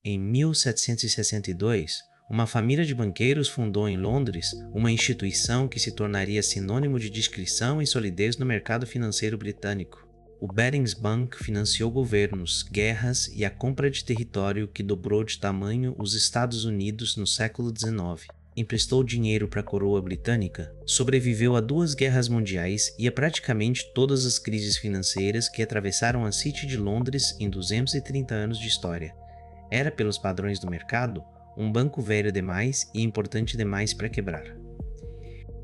Em 1762, uma família de banqueiros fundou em Londres uma instituição que se tornaria sinônimo de discrição e solidez no mercado financeiro britânico. O Barings Bank financiou governos, guerras e a compra de território que dobrou de tamanho os Estados Unidos no século XIX. Emprestou dinheiro para a coroa britânica, sobreviveu a 2 guerras mundiais e a praticamente todas as crises financeiras que atravessaram a City de Londres em 230 anos de história. Era, pelos padrões do mercado, um banco velho demais e importante demais para quebrar.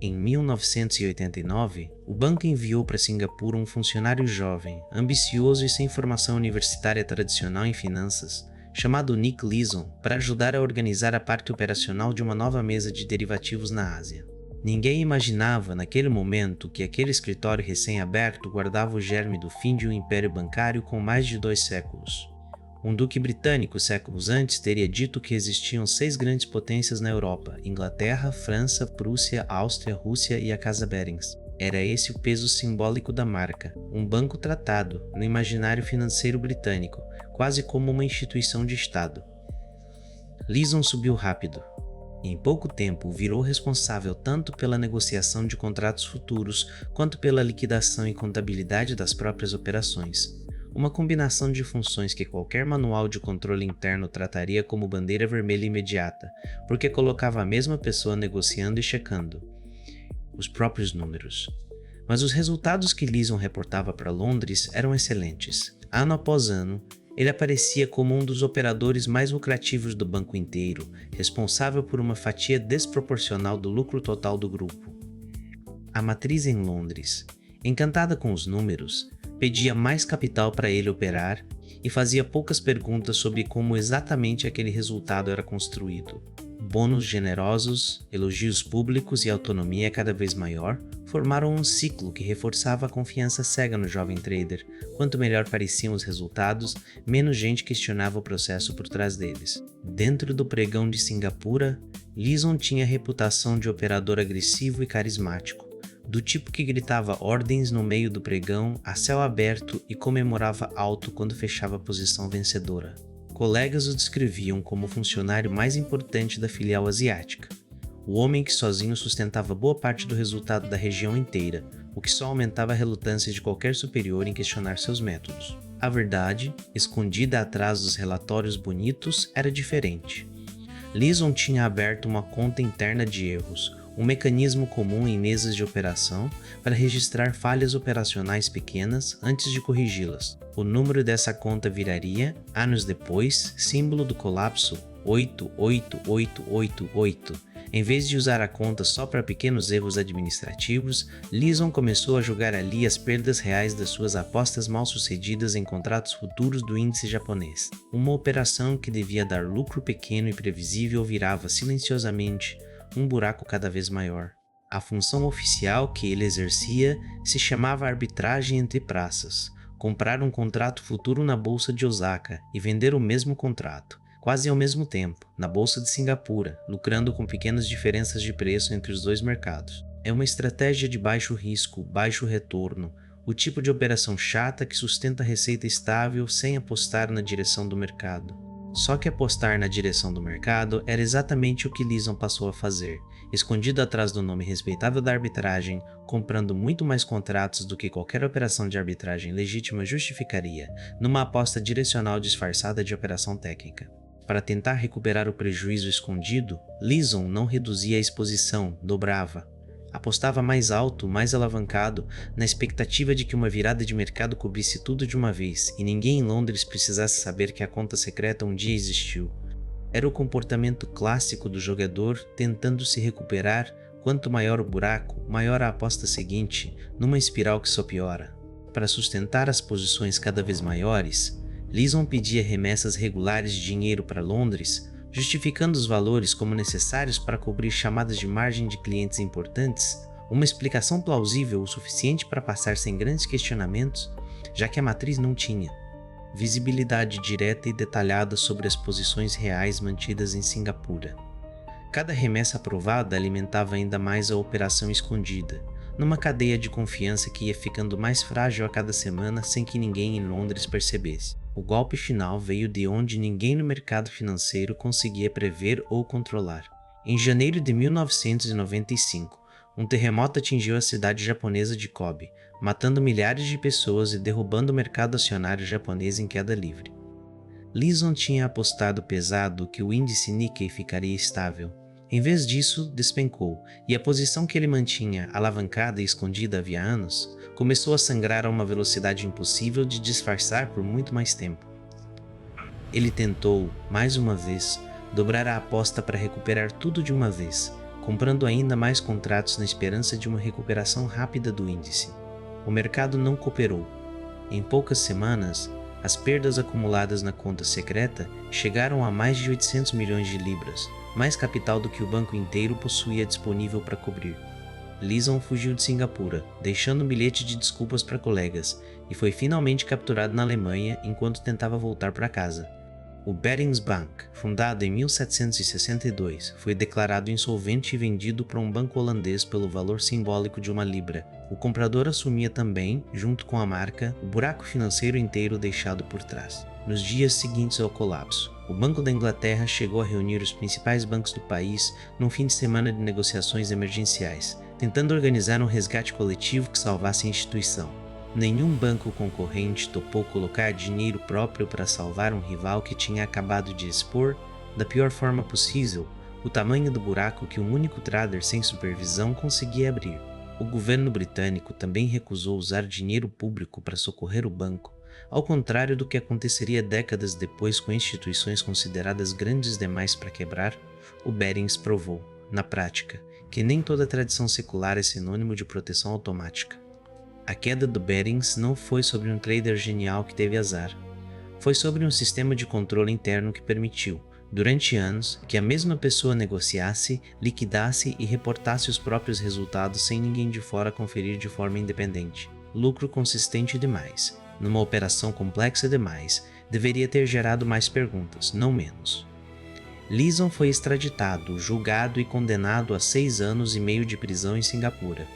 Em 1989, o banco enviou para Singapura um funcionário jovem, ambicioso e sem formação universitária tradicional em finanças, chamado Nick Leeson, para ajudar a organizar a parte operacional de uma nova mesa de derivativos na Ásia. Ninguém imaginava naquele momento que aquele escritório recém-aberto guardava o germe do fim de um império bancário com mais de 2 séculos. Um duque britânico séculos antes teria dito que existiam 6 grandes potências na Europa: Inglaterra, França, Prússia, Áustria, Rússia e a Casa Barings. Era esse o peso simbólico da marca, um banco tratado, no imaginário financeiro britânico, quase como uma instituição de Estado. Leeson subiu rápido. Em pouco tempo, virou responsável tanto pela negociação de contratos futuros quanto pela liquidação e contabilidade das próprias operações. Uma combinação de funções que qualquer manual de controle interno trataria como bandeira vermelha imediata, porque colocava a mesma pessoa negociando e checando os próprios números. Mas os resultados que Leeson reportava para Londres eram excelentes. Ano após ano, ele aparecia como um dos operadores mais lucrativos do banco inteiro, responsável por uma fatia desproporcional do lucro total do grupo. A matriz em Londres, encantada com os números, pedia mais capital para ele operar e fazia poucas perguntas sobre como exatamente aquele resultado era construído. Bônus generosos, elogios públicos e autonomia cada vez maior formaram um ciclo que reforçava a confiança cega no jovem trader. Quanto melhor pareciam os resultados, menos gente questionava o processo por trás deles. Dentro do pregão de Singapura, Leeson tinha a reputação de operador agressivo e carismático, do tipo que gritava ordens no meio do pregão a céu aberto e comemorava alto quando fechava a posição vencedora. Colegas o descreviam como o funcionário mais importante da filial asiática, o homem que sozinho sustentava boa parte do resultado da região inteira, o que só aumentava a relutância de qualquer superior em questionar seus métodos. A verdade, escondida atrás dos relatórios bonitos, era diferente. Leeson tinha aberto uma conta interna de erros, um mecanismo comum em mesas de operação para registrar falhas operacionais pequenas antes de corrigi-las. O número dessa conta viraria, anos depois, símbolo do colapso 88888. Em vez de usar a conta só para pequenos erros administrativos, Leeson começou a jogar ali as perdas reais das suas apostas mal sucedidas em contratos futuros do índice japonês. Uma operação que devia dar lucro pequeno e previsível virava silenciosamente um buraco cada vez maior. A função oficial que ele exercia se chamava arbitragem entre praças, comprar um contrato futuro na bolsa de Osaka e vender o mesmo contrato, quase ao mesmo tempo, na bolsa de Singapura, lucrando com pequenas diferenças de preço entre os dois mercados. É uma estratégia de baixo risco, baixo retorno, o tipo de operação chata que sustenta receita estável sem apostar na direção do mercado. Só que apostar na direção do mercado era exatamente o que Leeson passou a fazer, escondido atrás do nome respeitável da arbitragem, comprando muito mais contratos do que qualquer operação de arbitragem legítima justificaria, numa aposta direcional disfarçada de operação técnica. Para tentar recuperar o prejuízo escondido, Leeson não reduzia a exposição, dobrava. Apostava mais alto, mais alavancado, na expectativa de que uma virada de mercado cobrisse tudo de uma vez e ninguém em Londres precisasse saber que a conta secreta um dia existiu. Era o comportamento clássico do jogador tentando se recuperar. Quanto maior o buraco, maior a aposta seguinte, numa espiral que só piora. Para sustentar as posições cada vez maiores, Leeson pedia remessas regulares de dinheiro para Londres, justificando os valores como necessários para cobrir chamadas de margem de clientes importantes, uma explicação plausível o suficiente para passar sem grandes questionamentos, já que a matriz não tinha visibilidade direta e detalhada sobre as posições reais mantidas em Singapura. Cada remessa aprovada alimentava ainda mais a operação escondida, numa cadeia de confiança que ia ficando mais frágil a cada semana sem que ninguém em Londres percebesse. O golpe final veio de onde ninguém no mercado financeiro conseguia prever ou controlar. Em janeiro de 1995, um terremoto atingiu a cidade japonesa de Kobe, matando milhares de pessoas e derrubando o mercado acionário japonês em queda livre. Lison tinha apostado pesado que o índice Nikkei ficaria estável. Em vez disso, despencou, e a posição que ele mantinha alavancada e escondida havia anos começou a sangrar a uma velocidade impossível de disfarçar por muito mais tempo. Ele tentou, mais uma vez, dobrar a aposta para recuperar tudo de uma vez, comprando ainda mais contratos na esperança de uma recuperação rápida do índice. O mercado não cooperou. Em poucas semanas, as perdas acumuladas na conta secreta chegaram a mais de 800 milhões de libras, mais capital do que o banco inteiro possuía disponível para cobrir. Lison fugiu de Singapura, deixando um bilhete de desculpas para colegas, e foi finalmente capturado na Alemanha enquanto tentava voltar para casa. O Barings Bank, fundado em 1762, foi declarado insolvente e vendido para um banco holandês pelo valor simbólico de uma libra. O comprador assumia também, junto com a marca, o buraco financeiro inteiro deixado por trás. Nos dias seguintes ao colapso, o Banco da Inglaterra chegou a reunir os principais bancos do país num fim de semana de negociações emergenciais, tentando organizar um resgate coletivo que salvasse a instituição. Nenhum banco concorrente topou colocar dinheiro próprio para salvar um rival que tinha acabado de expor, da pior forma possível, o tamanho do buraco que um único trader sem supervisão conseguia abrir. O governo britânico também recusou usar dinheiro público para socorrer o banco, ao contrário do que aconteceria décadas depois com instituições consideradas grandes demais para quebrar. O Barings provou, na prática, que nem toda tradição secular é sinônimo de proteção automática. A queda do Barings não foi sobre um trader genial que teve azar. Foi sobre um sistema de controle interno que permitiu, durante anos, que a mesma pessoa negociasse, liquidasse e reportasse os próprios resultados sem ninguém de fora conferir de forma independente. Lucro consistente demais, numa operação complexa demais, deveria ter gerado mais perguntas, não menos. Lison foi extraditado, julgado e condenado a 6 anos e meio de prisão em Singapura.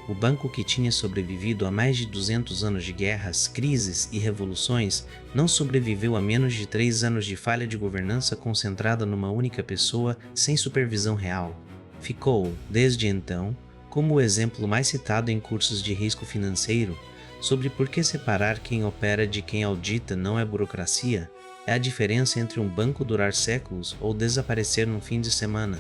O banco, que tinha sobrevivido a mais de 200 anos de guerras, crises e revoluções, não sobreviveu a menos de 3 anos de falha de governança concentrada numa única pessoa sem supervisão real. Ficou, desde então, como o exemplo mais citado em cursos de risco financeiro sobre por que separar quem opera de quem audita não é burocracia, é a diferença entre um banco durar séculos ou desaparecer num fim de semana.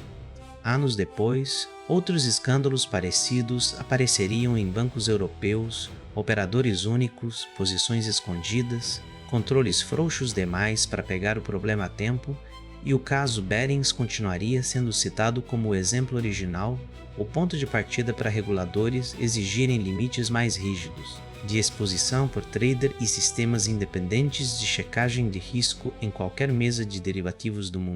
Anos depois, outros escândalos parecidos apareceriam em bancos europeus, operadores únicos, posições escondidas, controles frouxos demais para pegar o problema a tempo, e o caso Barings continuaria sendo citado como o exemplo original, o ponto de partida para reguladores exigirem limites mais rígidos, de exposição por trader e sistemas independentes de checagem de risco em qualquer mesa de derivativos do mundo.